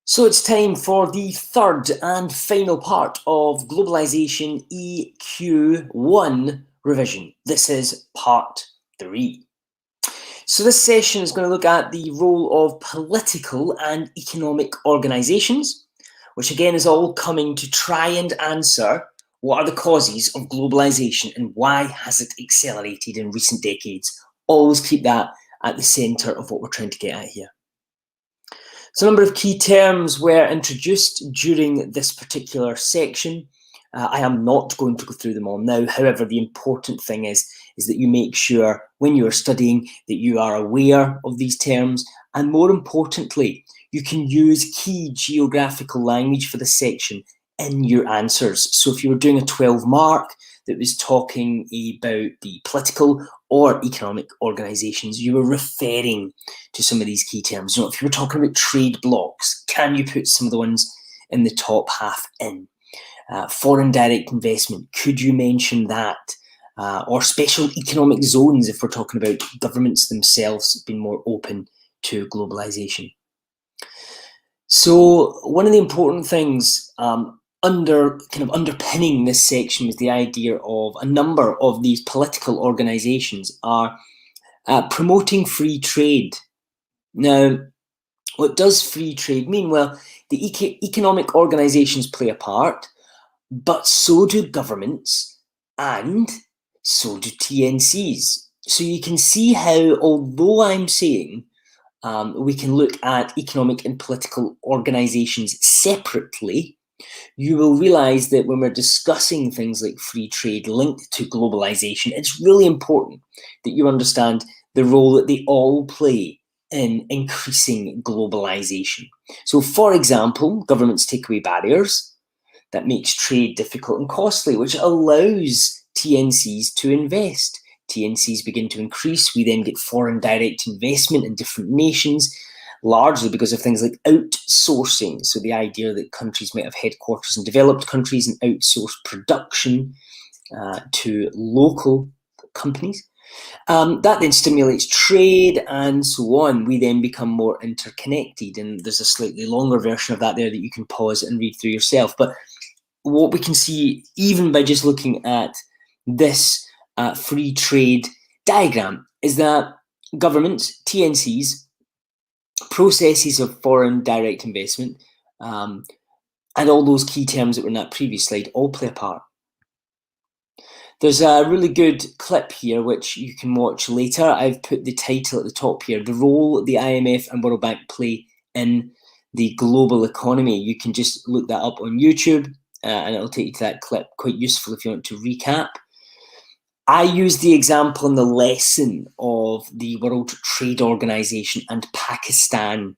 So it's time for the third and final part of Globalisation EQ1 revision. This is part 3. So this session is going to look at the role of political and economic organisations, which again is all coming to try and answer what are the causes of globalisation and why has it accelerated in recent decades. Always keep that at the centre of what we're trying to get at here. So a number of key terms were introduced during this particular section. I am not going to go through them all now. However, the important thing is that you make sure when you are studying that you are aware of these terms, and more importantly, you can use key geographical language for this section in your answers. So if you were doing a 12 mark that was talking about the political or economic organisations, you were referring to some of these key terms. You know, if you were talking about trade blocks, can you put some of the ones in the top half in? Foreign direct investment, could you mention that? Or special economic zones, if we're talking about governments themselves being more open to globalisation. So one of the important things underpinning this section was the idea of a number of these political organisations are promoting free trade. Now, what does free trade mean? Well, the economic organisations play a part, but so do governments and so do TNCs. So you can see how, although I'm saying we can look at economic and political organisations separately, you will realise that when we're discussing things like free trade linked to globalisation, it's really important that you understand the role that they all play in increasing globalisation. So, for example, governments take away barriers. That makes trade difficult and costly, which allows TNCs to invest. TNCs begin to increase. We then get foreign direct investment in different nations, largely because of things like outsourcing. So the idea that countries might have headquarters in developed countries and outsource production to local companies. That then stimulates trade and so on. We then become more interconnected, and there's a slightly longer version of that there that you can pause and read through yourself. But what we can see, even by just looking at this free trade diagram, is that governments, TNCs, processes of foreign direct investment, and all those key terms that were in that previous slide all play a part. There's a really good clip here which you can watch later. I've put the title at the top here, The Role the IMF and World Bank Play in the Global Economy. You can just look that up on YouTube and it'll take you to that clip. Quite useful if you want to recap. I use the example in the lesson of the World Trade Organization and Pakistan.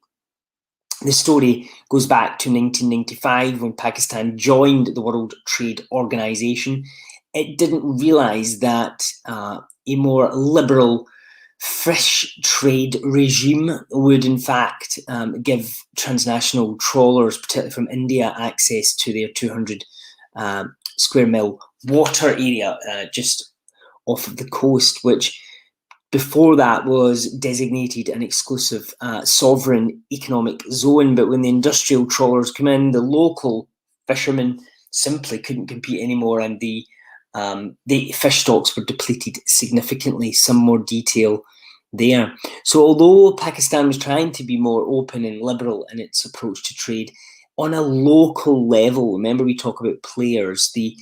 The story goes back to 1995 when Pakistan joined the World Trade Organization. It didn't realize that a more liberal, fresh trade regime would in fact give transnational trawlers, particularly from India, access to their 200 square mile water area just off of the coast, which before that was designated an exclusive sovereign economic zone. But when the industrial trawlers come in, the local fishermen simply couldn't compete anymore, and the fish stocks were depleted significantly. Some more detail there. So although Pakistan was trying to be more open and liberal in its approach to trade, on a local level, remember we talk about players, the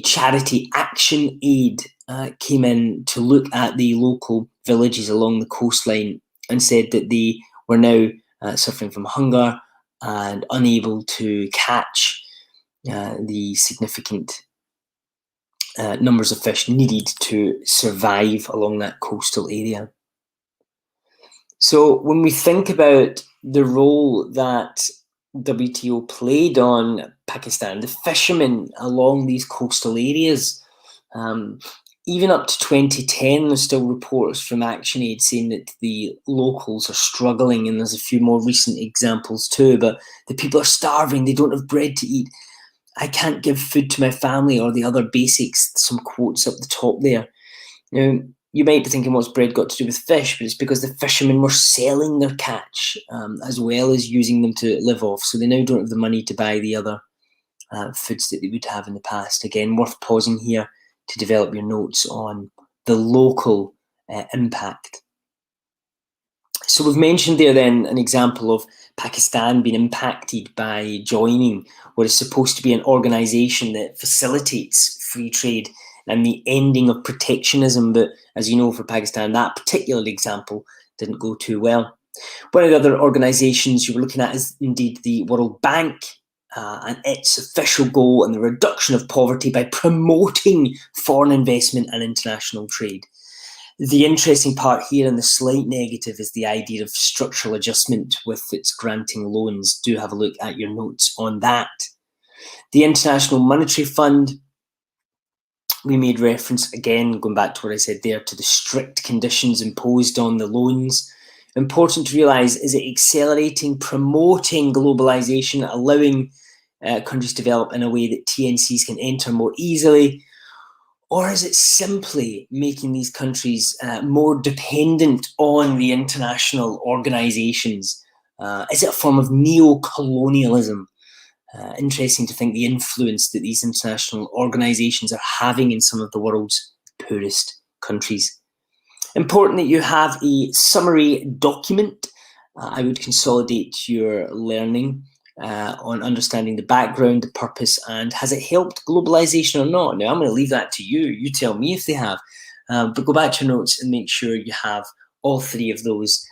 charity Action Aid came in to look at the local villages along the coastline and said that they were now suffering from hunger and unable to catch the significant numbers of fish needed to survive along that coastal area. So when we think about the role that WTO played on Pakistan, the fishermen along these coastal areas, even up to 2010, there's still reports from Action Aid saying that the locals are struggling, and there's a few more recent examples too, but the people are starving, they don't have bread to eat. I can't give food to my family, or the other basics, some quotes up the top there. Now, you might be thinking, what's bread got to do with fish? But it's because the fishermen were selling their catch as well as using them to live off. So they now don't have the money to buy the other foods that they would have in the past. Again, worth pausing here to develop your notes on the local impact. So we've mentioned there then an example of Pakistan being impacted by joining what is supposed to be an organisation that facilitates free trade and the ending of protectionism. But as you know, for Pakistan, that particular example didn't go too well. One of the other organisations you were looking at is indeed the World Bank and its official goal and the reduction of poverty by promoting foreign investment and international trade. The interesting part here and the slight negative is the idea of structural adjustment with its granting loans. Do have a look at your notes on that. The International Monetary Fund, we made reference, again, going back to what I said there, to the strict conditions imposed on the loans. Important to realise, is it accelerating, promoting globalisation, allowing countries to develop in a way that TNCs can enter more easily? Or is it simply making these countries more dependent on the international organisations? Is it a form of neo-colonialism? Interesting to think the influence that these international organisations are having in some of the world's poorest countries. Important that you have a summary document. I would consolidate your learning on understanding the background, the purpose, and has it helped globalisation or not? Now, I'm going to leave that to you. You tell me if they have. But go back to your notes and make sure you have all three of those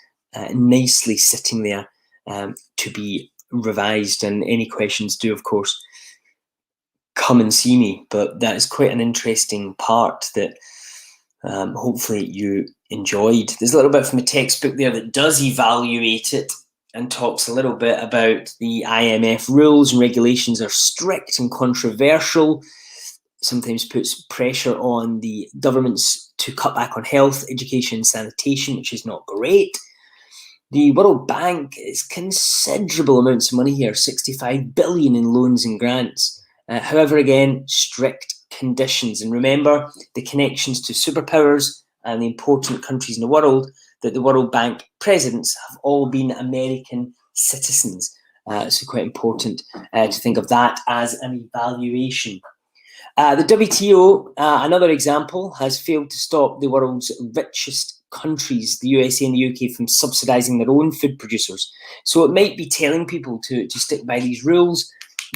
nicely sitting there to be revised. And any questions do, of course, come and see me. But that is quite an interesting part that hopefully you enjoyed. There's a little bit from a textbook there that does evaluate it and talks a little bit about the IMF rules and regulations are strict and controversial, sometimes puts pressure on the governments to cut back on health, education, and sanitation, which is not great. The World Bank is considerable amounts of money here, 65 billion in loans and grants. However, again, strict conditions. And remember the connections to superpowers and the important countries in the world, that the World Bank presidents have all been American citizens. So quite important to think of that as an evaluation. The WTO, another example, has failed to stop the world's richest countries, the USA and the UK, from subsidising their own food producers. So it might be telling people to stick by these rules,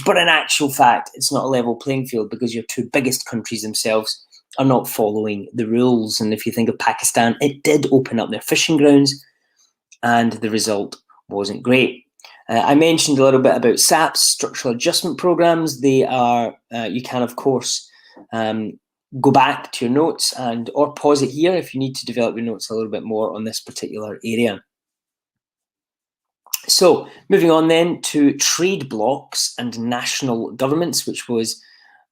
but in actual fact, it's not a level playing field because your two biggest countries themselves are not following the rules. And if you think of Pakistan, it did open up their fishing grounds and the result wasn't great. I mentioned a little bit about SAP's structural adjustment programs. They are, you can of course go back to your notes and or pause it here if you need to develop your notes a little bit more on this particular area. So moving on then to trade blocs and national governments, which was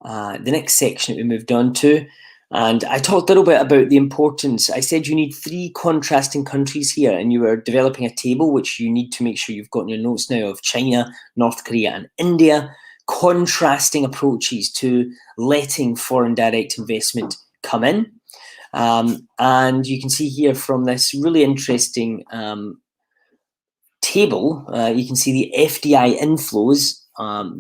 the next section that we moved on to. And I talked a little bit about the importance. I said you need three contrasting countries here, and you were developing a table, which you need to make sure you've got in your notes now, of China, North Korea, and India, contrasting approaches to letting foreign direct investment come in. And you can see here from this really interesting table, you can see the FDI inflows,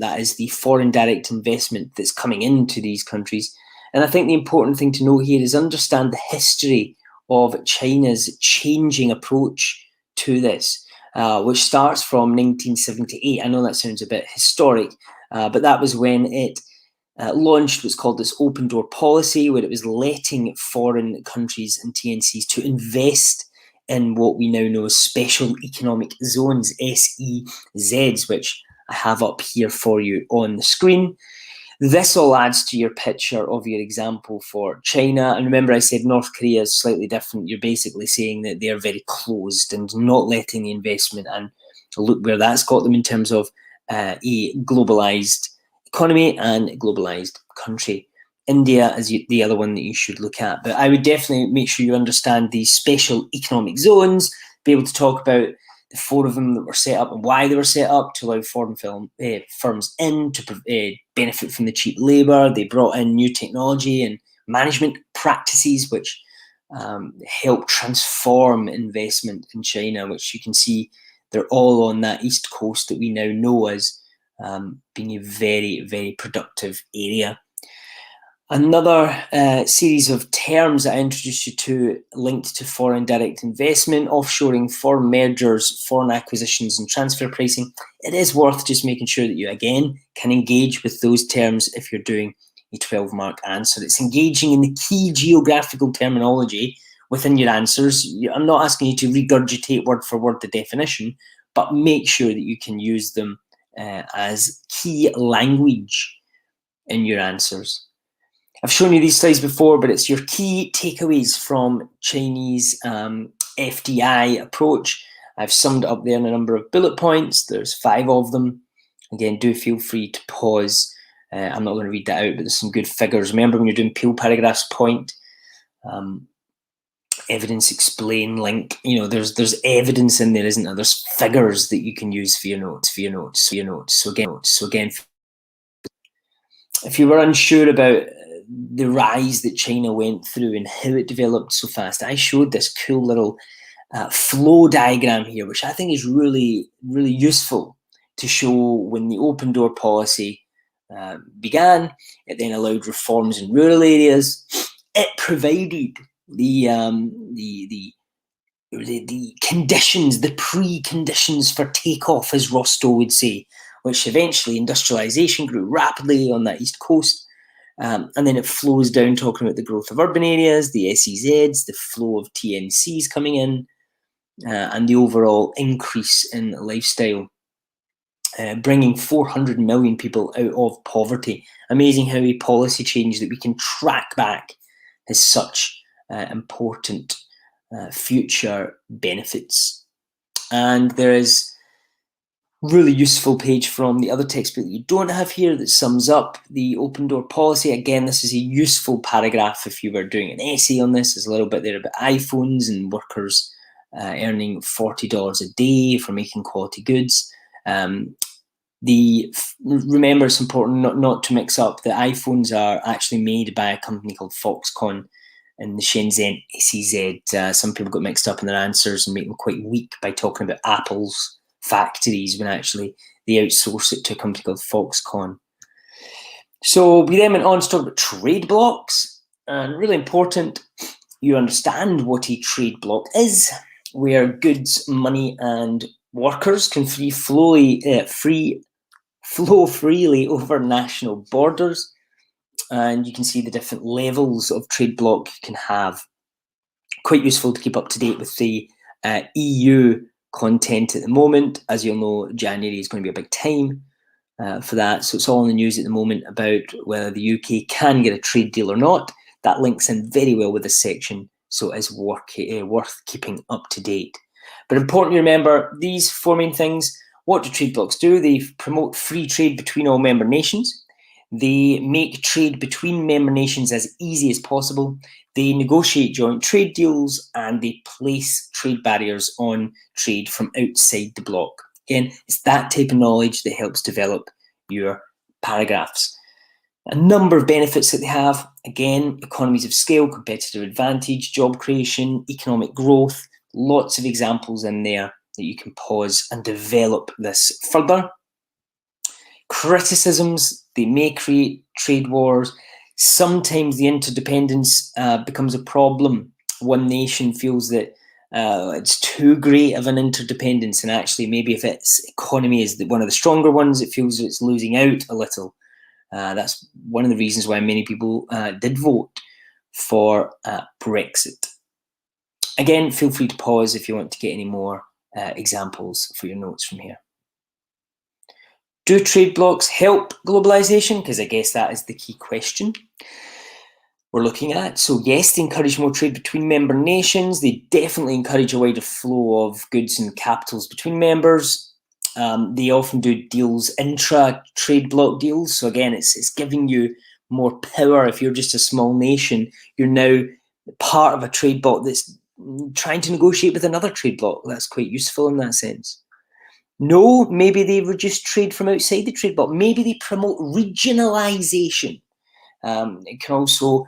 that is the foreign direct investment that's coming into these countries. And I think the important thing to note here is understand the history of China's changing approach to this, which starts from 1978. I know that sounds a bit historic, but that was when it launched what's called this open door policy, where it was letting foreign countries and TNCs to invest in what we now know as special economic zones, SEZs, which I have up here for you on the screen. This all adds to your picture of your example for China. And remember, I said North Korea is slightly different. You're basically saying that they're very closed and not letting the investment. And look where that's got them in terms of a globalized economy and globalized country. India is the other one that you should look at. But I would definitely make sure you understand these special economic zones, be able to talk about the four of them that were set up and why they were set up to allow foreign firms in to benefit from the cheap labour. They brought in new technology and management practices, which help transform investment in China, which you can see they're all on that east coast that we now know as being a very, very productive area. Another series of terms that I introduced you to linked to foreign direct investment, offshoring, foreign mergers, foreign acquisitions and transfer pricing. It is worth just making sure that you, again, can engage with those terms if you're doing a 12-mark answer. It's engaging in the key geographical terminology within your answers. I'm not asking you to regurgitate word for word the definition, but make sure that you can use them as key language in your answers. I've shown you these slides before, but it's your key takeaways from Chinese FDI approach. I've summed it up there in a number of bullet points. There's 5 of them. Again, do feel free to pause. I'm not going to read that out, but there's some good figures. Remember, when you're doing peel paragraphs, point, evidence, explain, link. You know, there's evidence in there, isn't there? There's figures that you can use for your notes. So again, if you were unsure about the rise that China went through and how it developed so fast, I showed this cool little flow diagram here, which I think is really, really useful to show when the open door policy began. It then allowed reforms in rural areas. It provided the conditions, the preconditions for takeoff, as Rostow would say, which eventually industrialization grew rapidly on that east coast. And then it flows down, talking about the growth of urban areas, the SEZs, the flow of TNCs coming in, and the overall increase in lifestyle, bringing 400 million people out of poverty. Amazing how a policy change that we can track back has such important future benefits. And there is really useful page from the other textbook that you don't have here that sums up the open door policy. Again, this is a useful paragraph if you were doing an essay on this. There's a little bit there about iPhones and workers earning $40 a day for making quality goods. Remember, it's important not to mix up. The iPhones are actually made by a company called Foxconn in the Shenzhen SEZ. Some people got mixed up in their answers and make them quite weak by talking about Apple's factories when actually they outsource it to a company called Foxconn. So we then went on to talk about trade blocks, and really important you understand what a trade bloc is, where goods, money and workers can flow freely over national borders, and you can see the different levels of trade bloc you can have. Quite useful to keep up to date with the EU content at the moment. As you'll know, January is going to be a big time for that. So it's all in the news at the moment about whether the UK can get a trade deal or not. That links in very well with this section, so it is worth keeping up to date. But important to remember these 4 main things. What do trade blocs do? They promote free trade between all member nations. They make trade between member nations as easy as possible. They negotiate joint trade deals, and they place trade barriers on trade from outside the bloc. Again, it's that type of knowledge that helps develop your paragraphs. A number of benefits that they have. Again, economies of scale, competitive advantage, job creation, economic growth. Lots of examples in there that you can pause and develop this further. Criticisms, they may create trade wars. Sometimes the interdependence becomes a problem. One nation feels that it's too great of an interdependence, and actually maybe if its economy is one of the stronger ones, it feels it's losing out a little. That's one of the reasons why many people did vote for Brexit. Again, feel free to pause if you want to get any more examples for your notes from here. Do trade blocs help globalization? Because I guess that is the key question we're looking at. So yes, they encourage more trade between member nations. They definitely encourage a wider flow of goods and capitals between members. They often do deals, intra-trade bloc deals. So again, it's giving you more power. If you're just a small nation, you're now part of a trade bloc that's trying to negotiate with another trade bloc. That's quite useful in that sense. No, maybe they reduce trade from outside the trade bloc. Maybe they promote regionalization. It can also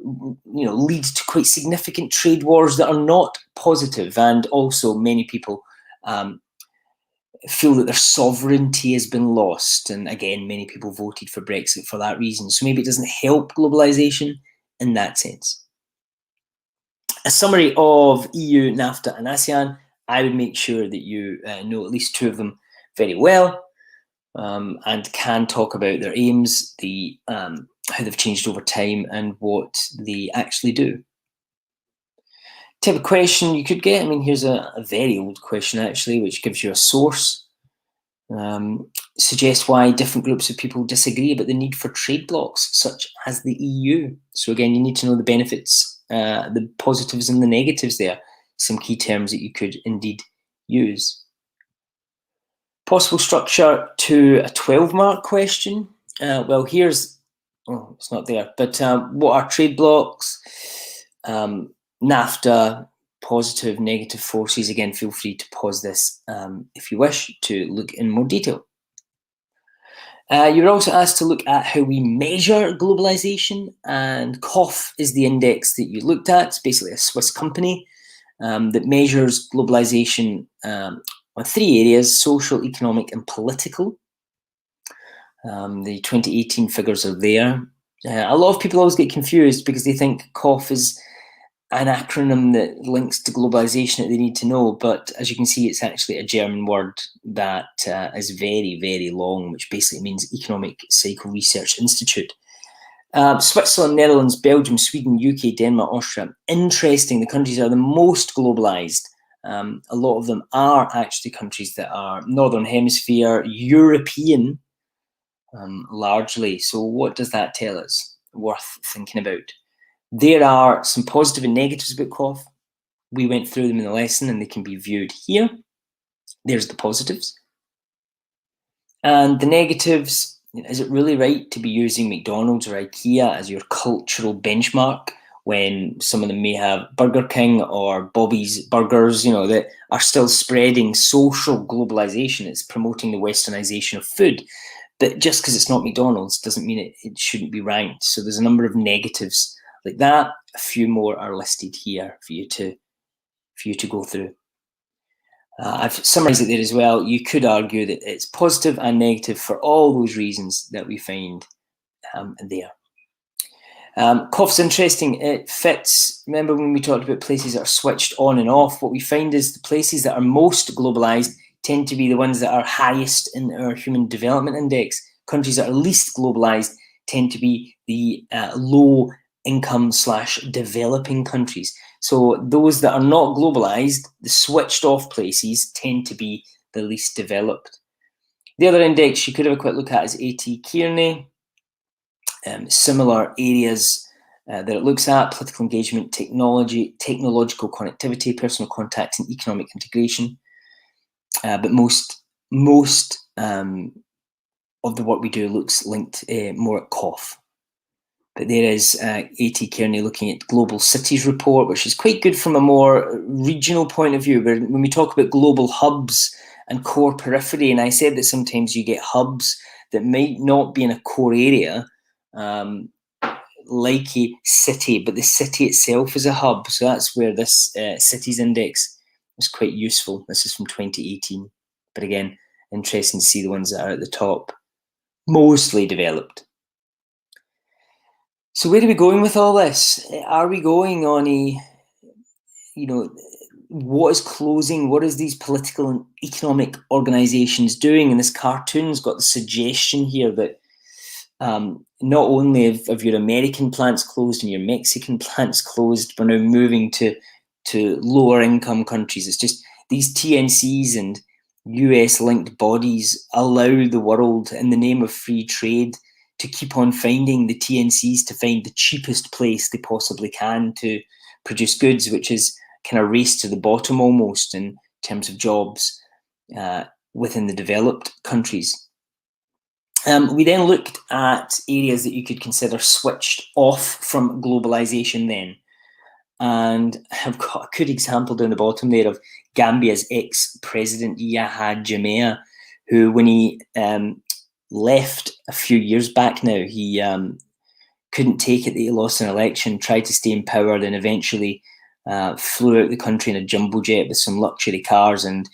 leads to quite significant trade wars that are not positive, and also many people feel that their sovereignty has been lost. And again, many people voted for Brexit for that reason. So maybe it doesn't help globalisation in that sense. A summary of EU, Nafta, and Asean. I would make sure that you know at least two of them very well, and can talk about their aims, how they've changed over time, and what they actually do. Type of question you could get. I mean, here's a very old question actually, which gives you a source. Suggest why different groups of people disagree about the need for trade blocs, such as the EU. So again, you need to know the benefits, the positives and the negatives there. Some key terms that you could indeed use. Possible structure to a 12-mark question. Well, here's, oh, it's not there, but what are trade blocs? NAFTA, positive, negative forces. Again, feel free to pause this if you wish to look in more detail. You're also asked to look at how we measure globalization, and COF is the index that you looked at. It's basically a Swiss company that measures globalization on three areas: social, economic, and political. The 2018 figures are there. A lot of people always get confused because they think COF is an acronym that links to globalization that they need to know, but as you can see, it's actually a German word that is very, very long, which basically means Economic Cycle Research Institute. Switzerland, Netherlands, Belgium, Sweden, UK, Denmark, Austria. Interesting, the countries are the most globalized. A lot of them are actually countries that are Northern Hemisphere, European, largely. So what does that tell us? Worth thinking about. There are some positive and negatives about COF. We went through them in the lesson and they can be viewed here. There's the positives. And the negatives, is it really right to be using McDonald's or IKEA as your cultural benchmark when some of them may have Burger King or Bobby's Burgers, that are still spreading social globalization? It's promoting the westernization of food. But just because it's not McDonald's doesn't mean it shouldn't be ranked. So there's a number of negatives like that. A few more are listed here for you to go through. I've summarized it there as well. You could argue that it's positive and negative for all those reasons that we find there. COF's interesting. It fits. Remember when we talked about places that are switched on and off? What we find is the places that are most globalized tend to be the ones that are highest in our Human Development Index. Countries that are least globalized tend to be the low income / developing countries. So those that are not globalized, the switched off places, tend to be the least developed. The other index you could have a quick look at is A.T. Kearney. Similar areas that it looks at: political engagement, technology, technological connectivity, personal contact, and economic integration. But most of the work we do looks linked more at COF. But there is A.T. Kearney looking at Global Cities Report, which is quite good from a more regional point of view, where when we talk about global hubs and core periphery, and I said that sometimes you get hubs that might not be in a core area, like a city, but the city itself is a hub. So that's where this cities index is quite useful. This is from 2018. But again, interesting to see the ones that are at the top, mostly developed. So where are we going with all this? Are we going on a, what is closing? What is these political and economic organizations doing? And this cartoon's got the suggestion here that not only have your American plants closed and your Mexican plants closed, we're now moving to lower income countries. It's just these TNCs and US linked bodies allow the world, in the name of free trade, to keep on finding the TNCs to find the cheapest place they possibly can to produce goods, which is kind of race to the bottom almost in terms of jobs within the developed countries. We then looked at areas that you could consider switched off from globalization then. And I've got a good example down the bottom there of Gambia's ex-president Yahya Jammeh, who, when he left a few years back now, he couldn't take it that he lost an election, tried to stay in power, then eventually flew out the country in a jumbo jet with some luxury cars and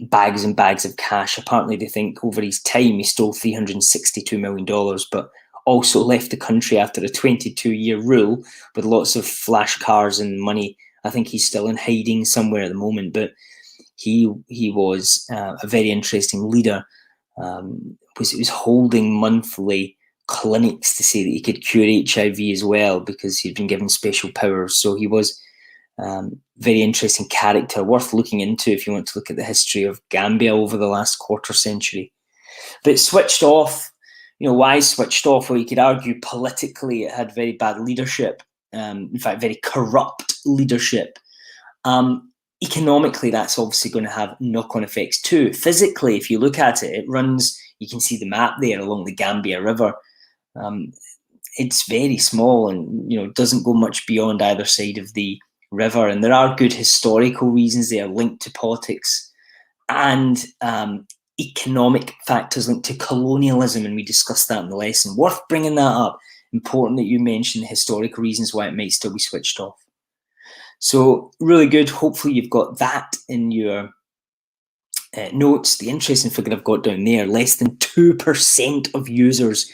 bags and bags of cash. Apparently, they think over his time he stole $362 million, but also left the country after a 22-year rule with lots of flash cars and money. I think he's still in hiding somewhere at the moment, but he was a very interesting leader. He was holding monthly clinics to say that he could cure HIV as well because he'd been given special powers. So he was very interesting character, worth looking into if you want to look at the history of Gambia over the last quarter century. But switched off, why switched off? Well, you could argue politically it had very bad leadership, in fact, very corrupt leadership. Economically, that's obviously going to have knock-on effects too. Physically, if you look at it, it runs, you can see the map there along the Gambia River. It's very small and, doesn't go much beyond either side of the river. And there are good historical reasons they are linked to politics and economic factors linked to colonialism. And we discussed that in the lesson. Worth bringing that up. Important that you mention the historical reasons why it might still be switched off. So really good. Hopefully you've got that in your notes. The interesting figure I've got down there, less than 2% of users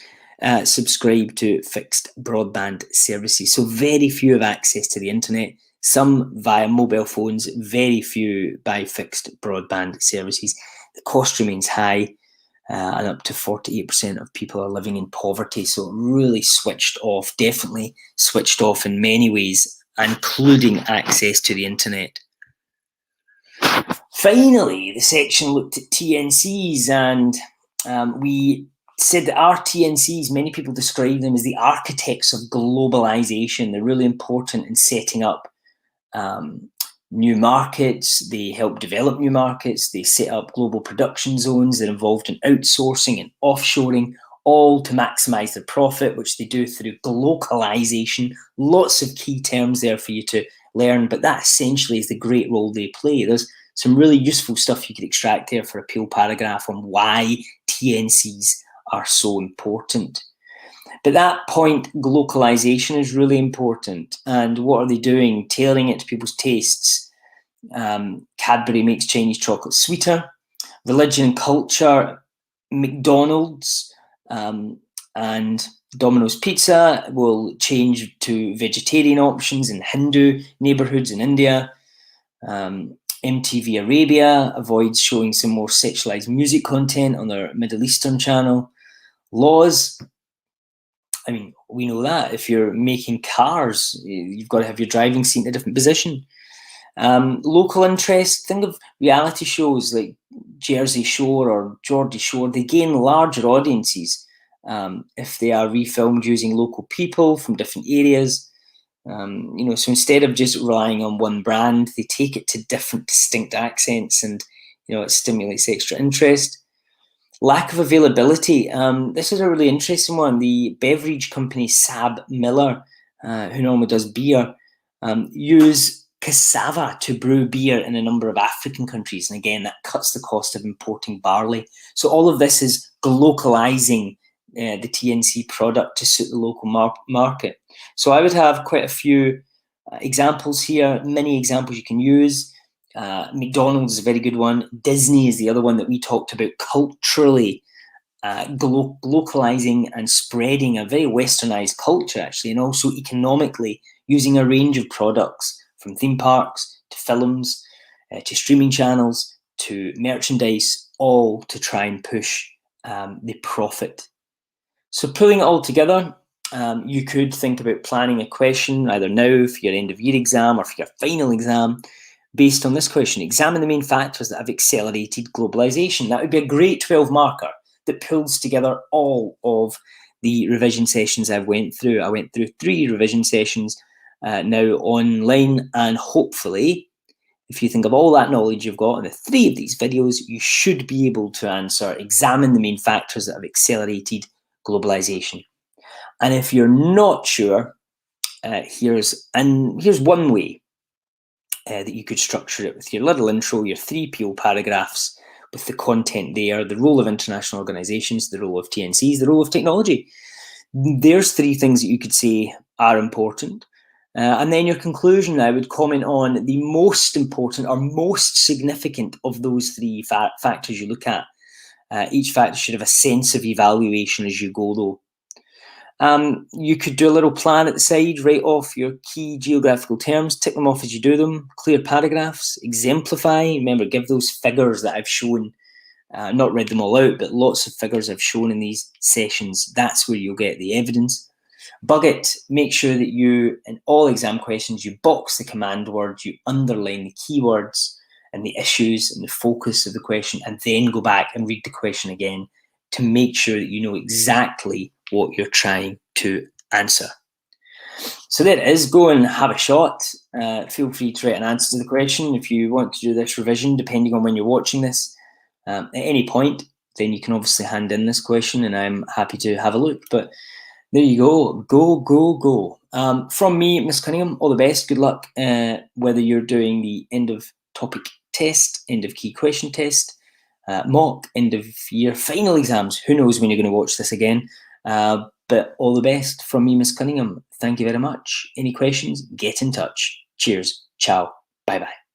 subscribe to fixed broadband services. So very few have access to the internet, some via mobile phones, very few by fixed broadband services. The cost remains high and up to 48% of people are living in poverty. So really switched off, definitely switched off in many ways, including access to the internet. Finally, the section looked at TNCs, and we said that our TNCs, many people describe them as the architects of globalization. They're really important in setting up new markets. They help develop new markets. They set up global production zones. They're involved in outsourcing and offshoring, all to maximize their profit, which they do through globalization. Lots of key terms there for you to learn, but that essentially is the great role they play. There's some really useful stuff you could extract there for a peel paragraph on why TNCs are so important. But that point, globalization, is really important. And what are they doing? Tailoring it to people's tastes. Cadbury makes Chinese chocolate sweeter. Religion and culture, McDonald's and Domino's Pizza will change to vegetarian options in Hindu neighborhoods in India. MTV Arabia avoids showing some more sexualized music content on their Middle Eastern channel. Laws, I mean, we know that if you're making cars, you've got to have your driving seat in a different position. Local interest, think of reality shows like Jersey Shore or Geordie Shore. They gain larger audiences if they are refilmed using local people from different areas. So instead of just relying on one brand, they take it to different distinct accents, and it stimulates extra interest. Lack of availability. This is a really interesting one. The beverage company Sab Miller, who normally does beer, use cassava to brew beer in a number of African countries. And again, that cuts the cost of importing barley. So all of this is localizing the TNC product to suit the local market. So I would have quite a few examples here, many examples you can use. McDonald's is a very good one. Disney is the other one that we talked about, culturally localizing and spreading a very westernized culture, actually, and also economically using a range of products from theme parks to films to streaming channels to merchandise, all to try and push the profit. So pulling it all together, you could think about planning a question either now for your end of year exam or for your final exam based on this question. Examine the main factors that have accelerated globalization. That would be a great 12 marker that pulls together all of the revision sessions I went through. I went through 3 revision sessions now online, and hopefully, if you think of all that knowledge you've got in the 3 of these videos, you should be able to answer, examine the main factors that have accelerated globalization. And if you're not sure, here's one way that you could structure it with your little intro, your 3 peel paragraphs with the content there, the role of international organizations, the role of TNCs, the role of technology. There's 3 things that you could say are important. And then your conclusion, I would comment on the most important or most significant of those 3 factors you look at. Each factor should have a sense of evaluation as you go, though. You could do a little plan at the side, write off your key geographical terms, tick them off as you do them, clear paragraphs, exemplify. Remember, give those figures that I've shown, not read them all out, but lots of figures I've shown in these sessions. That's where you'll get the evidence. Bug it, make sure that you, in all exam questions, you box the command words, you underline the keywords and the issues and the focus of the question, and then go back and read the question again to make sure that you know exactly what you're trying to answer. So there it is. Go and have a shot. Feel free to write an answer to the question if you want to do this revision, depending on when you're watching this. At any point, then you can obviously hand in this question and I'm happy to have a look. But there you go. Go, go, go. From me, Miss Cunningham, all the best. Good luck, whether you're doing the end of topic test, end of key question test, mock, end of year final exams. Who knows when you're going to watch this again? But all the best from me, Miss Cunningham. Thank you very much. Any questions? Get in touch. Cheers. Ciao. Bye-bye.